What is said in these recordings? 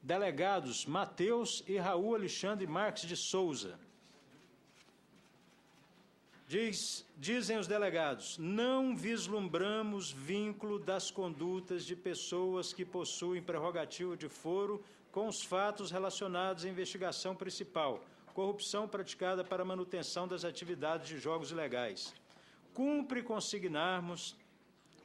Delegados Mateus e Raul Alexandre Marques de Souza. Dizem os delegados, não vislumbramos vínculo das condutas de pessoas que possuem prerrogativa de foro com os fatos relacionados à investigação principal, corrupção praticada para manutenção das atividades de jogos ilegais. Cumpre consignarmos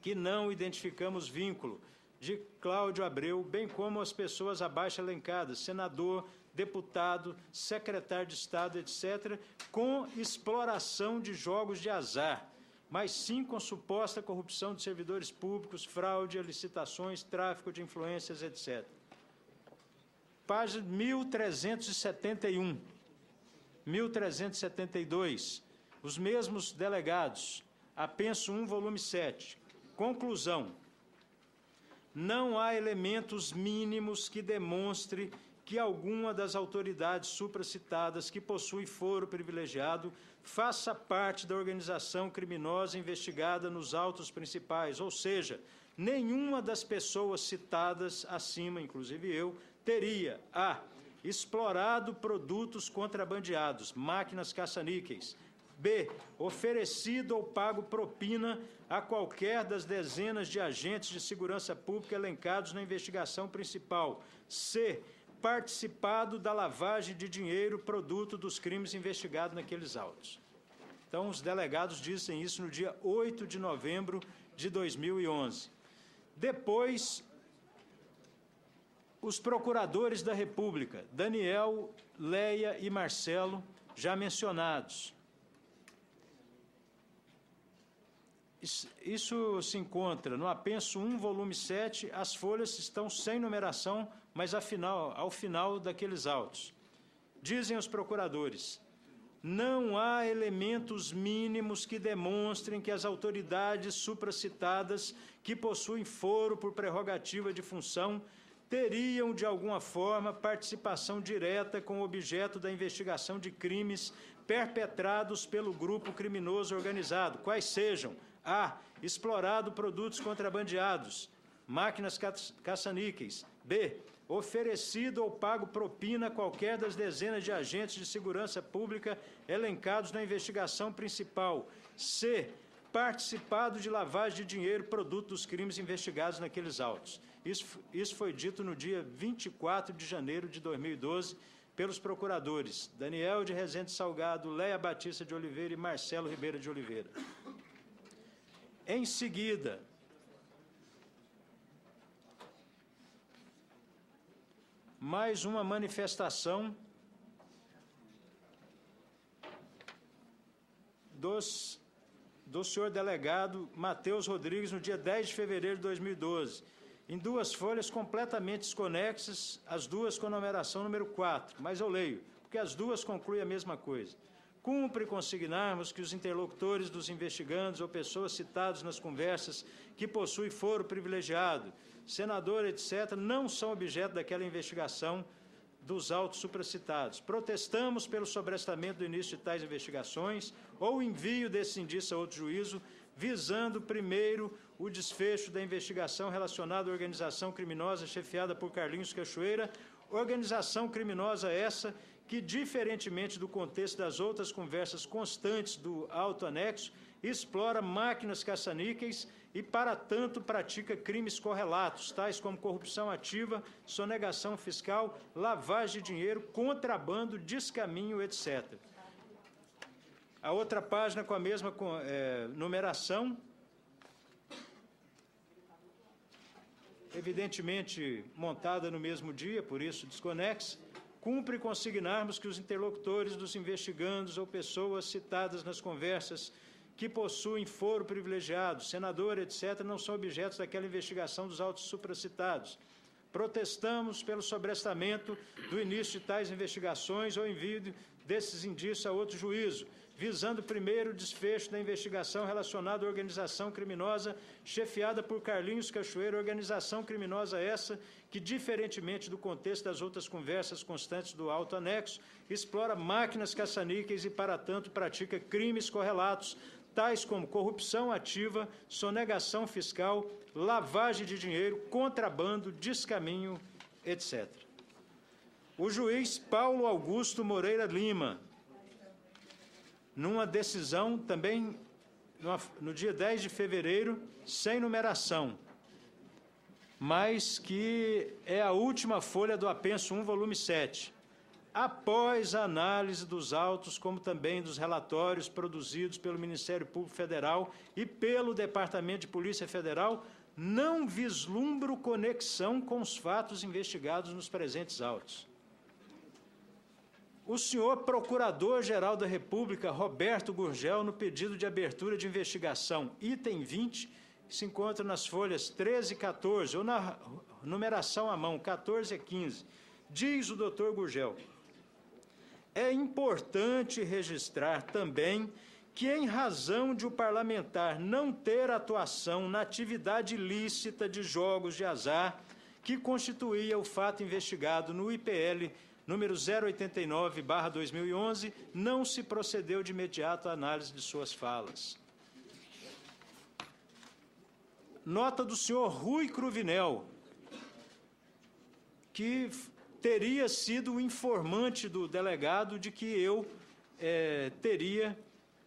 que não identificamos vínculo de Cláudio Abreu, bem como as pessoas abaixo elencadas, senador, deputado, secretário de Estado, etc., com exploração de jogos de azar, mas sim com suposta corrupção de servidores públicos, fraude a licitações, tráfico de influências, etc. Página 1371, 1372, os mesmos delegados, apenso 1, volume 7. Conclusão. Não há elementos mínimos que demonstre que alguma das autoridades supracitadas que possui foro privilegiado faça parte da organização criminosa investigada nos autos principais, ou seja, nenhuma das pessoas citadas acima, inclusive eu, teria a. Explorado produtos contrabandeados, máquinas caça-níqueis, b. Oferecido ou pago propina a qualquer das dezenas de agentes de segurança pública elencados na investigação principal, c. Participado da lavagem de dinheiro produto dos crimes investigados naqueles autos. Então, os delegados dizem isso no dia 8 de novembro de 2011. Depois, os procuradores da República, Daniel, Leia e Marcelo, já mencionados. Isso se encontra no apenso 1, volume 7, as folhas estão sem numeração, mas ao final daqueles autos. Dizem os procuradores, não há elementos mínimos que demonstrem que as autoridades supracitadas que possuem foro por prerrogativa de função teriam, de alguma forma, participação direta com o objeto da investigação de crimes perpetrados pelo grupo criminoso organizado, quais sejam a. Explorado produtos contrabandeados, máquinas caça-níqueis, b. Oferecido ou pago propina a qualquer das dezenas de agentes de segurança pública elencados na investigação principal, c. Participado de lavagem de dinheiro produto dos crimes investigados naqueles autos. Isso foi dito no dia 24 de janeiro de 2012 pelos procuradores Daniel de Rezende Salgado, Leia Batista de Oliveira e Marcelo Ribeiro de Oliveira. Em seguida, mais uma manifestação do senhor delegado Matheus Rodrigues, no dia 10 de fevereiro de 2012, em duas folhas completamente desconexas, as duas com a numeração número 4, mas eu leio, porque as duas concluem a mesma coisa. Cumpre consignarmos que os interlocutores dos investigandos ou pessoas citadas nas conversas que possuem foro privilegiado, senador, etc., não são objeto daquela investigação dos autos supracitados. Protestamos pelo sobrestamento do início de tais investigações ou envio desse indício a outro juízo, visando, primeiro, o desfecho da investigação relacionada à organização criminosa chefiada por Carlinhos Cachoeira, organização criminosa essa que, diferentemente do contexto das outras conversas constantes do auto anexo, explora máquinas caça-níqueis e, para tanto, pratica crimes correlatos, tais como corrupção ativa, sonegação fiscal, lavagem de dinheiro, contrabando, descaminho, etc. A outra página com a mesma numeração, evidentemente montada no mesmo dia, por isso desconexa. Cumpre consignarmos que os interlocutores dos investigandos ou pessoas citadas nas conversas que possuem foro privilegiado, senador, etc., não são objetos daquela investigação dos autos supracitados. Protestamos pelo sobrestamento do início de tais investigações ou envio desses indícios a outro juízo, visando primeiro o desfecho da investigação relacionada à organização criminosa chefiada por Carlinhos Cachoeira, organização criminosa essa que, diferentemente do contexto das outras conversas constantes do auto anexo, explora máquinas caça-níqueis e, para tanto, pratica crimes correlatos, tais como corrupção ativa, sonegação fiscal, lavagem de dinheiro, contrabando, descaminho, etc. O juiz Paulo Augusto Moreira Lima, numa decisão também no dia 10 de fevereiro, sem numeração, mas que é a última folha do apenso 1, volume 7. Após a análise dos autos, como também dos relatórios produzidos pelo Ministério Público Federal e pelo Departamento de Polícia Federal, não vislumbro conexão com os fatos investigados nos presentes autos. O senhor Procurador-Geral da República, Roberto Gurgel, no pedido de abertura de investigação, item 20, se encontra nas folhas 13 e 14, ou na numeração à mão, 14 e 15, diz o doutor Gurgel: é importante registrar também que, em razão de o parlamentar não ter atuação na atividade ilícita de jogos de azar, que constituía o fato investigado no IPL número 089/2011, não se procedeu de imediato à análise de suas falas. Nota do senhor Rui Cruvinel, que teria sido o informante do delegado de que eu teria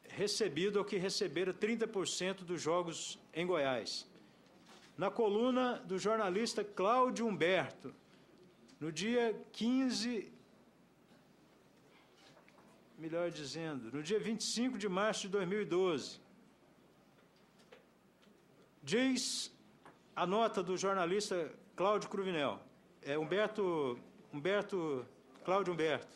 recebido ou que recebera 30% dos jogos em Goiás. Na coluna do jornalista Cláudio Humberto, no dia 25 de março de 2012, diz a nota do jornalista Cláudio Cruvinel, Cláudio Humberto.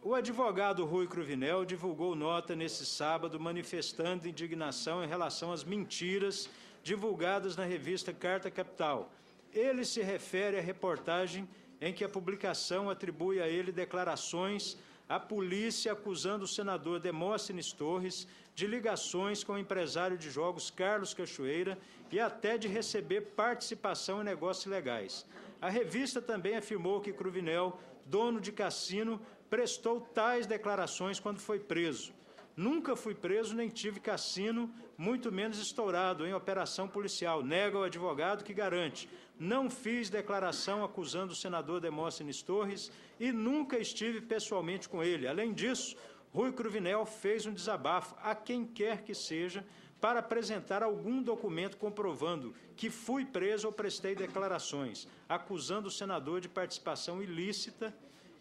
O advogado Rui Cruvinel divulgou nota nesse sábado manifestando indignação em relação às mentiras divulgadas na revista Carta Capital. Ele se refere à reportagem em que a publicação atribui a ele declarações à polícia acusando o senador Demóstenes Torres de ligações com o empresário de jogos Carlos Cachoeira e até de receber participação em negócios ilegais. A revista também afirmou que Cruvinel, dono de cassino, prestou tais declarações quando foi preso. Nunca fui preso nem tive cassino, muito menos estourado em operação policial, nega o advogado que garante. Não fiz declaração acusando o senador Demóstenes Torres e nunca estive pessoalmente com ele. Além disso, Rui Cruvinel fez um desabafo a quem quer que seja para apresentar algum documento comprovando que fui preso ou prestei declarações, acusando o senador de participação ilícita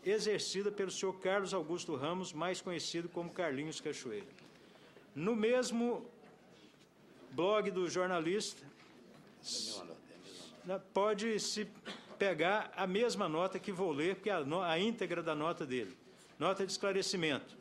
exercida pelo senhor Carlos Augusto Ramos, mais conhecido como Carlinhos Cachoeira. No mesmo blog do jornalista, pode-se pegar a mesma nota que vou ler, porque é a íntegra da nota dele. Nota de esclarecimento.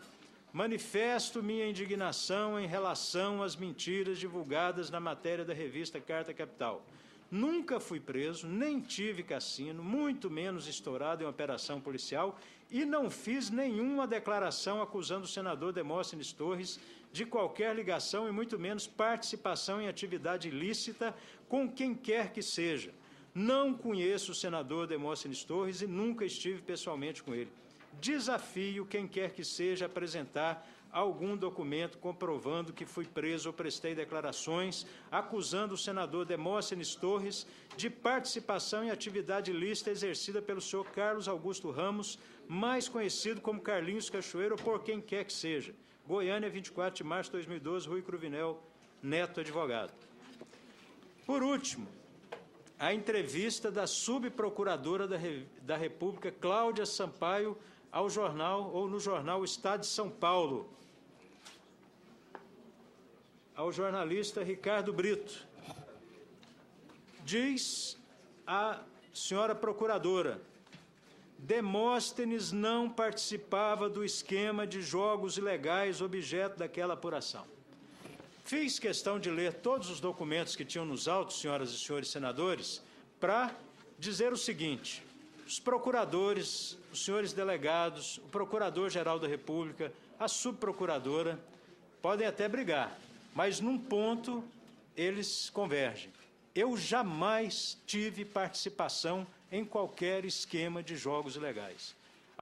Manifesto minha indignação em relação às mentiras divulgadas na matéria da revista Carta Capital. Nunca fui preso, nem tive cassino, muito menos estourado em operação policial, e não fiz nenhuma declaração acusando o senador Demóstenes Torres de qualquer ligação e muito menos participação em atividade ilícita com quem quer que seja. Não conheço o senador Demóstenes Torres e nunca estive pessoalmente com ele. Desafio quem quer que seja a apresentar algum documento comprovando que fui preso ou prestei declarações acusando o senador Demóstenes Torres de participação em atividade ilícita exercida pelo senhor Carlos Augusto Ramos, mais conhecido como Carlinhos Cachoeira, ou por quem quer que seja. Goiânia, 24 de março de 2012, Rui Cruvinel Neto, advogado. Por último, a entrevista da subprocuradora da República, Cláudia Sampaio, ao jornal, ou no jornal Estado de São Paulo, ao jornalista Ricardo Brito. Diz a senhora procuradora: Demóstenes não participava do esquema de jogos ilegais objeto daquela apuração. Fiz questão de ler todos os documentos que tinham nos autos, senhoras e senhores senadores, para dizer o seguinte: os procuradores, os senhores delegados, o Procurador-Geral da República, a subprocuradora, podem até brigar, mas num ponto eles convergem. Eu jamais tive participação em qualquer esquema de jogos ilegais.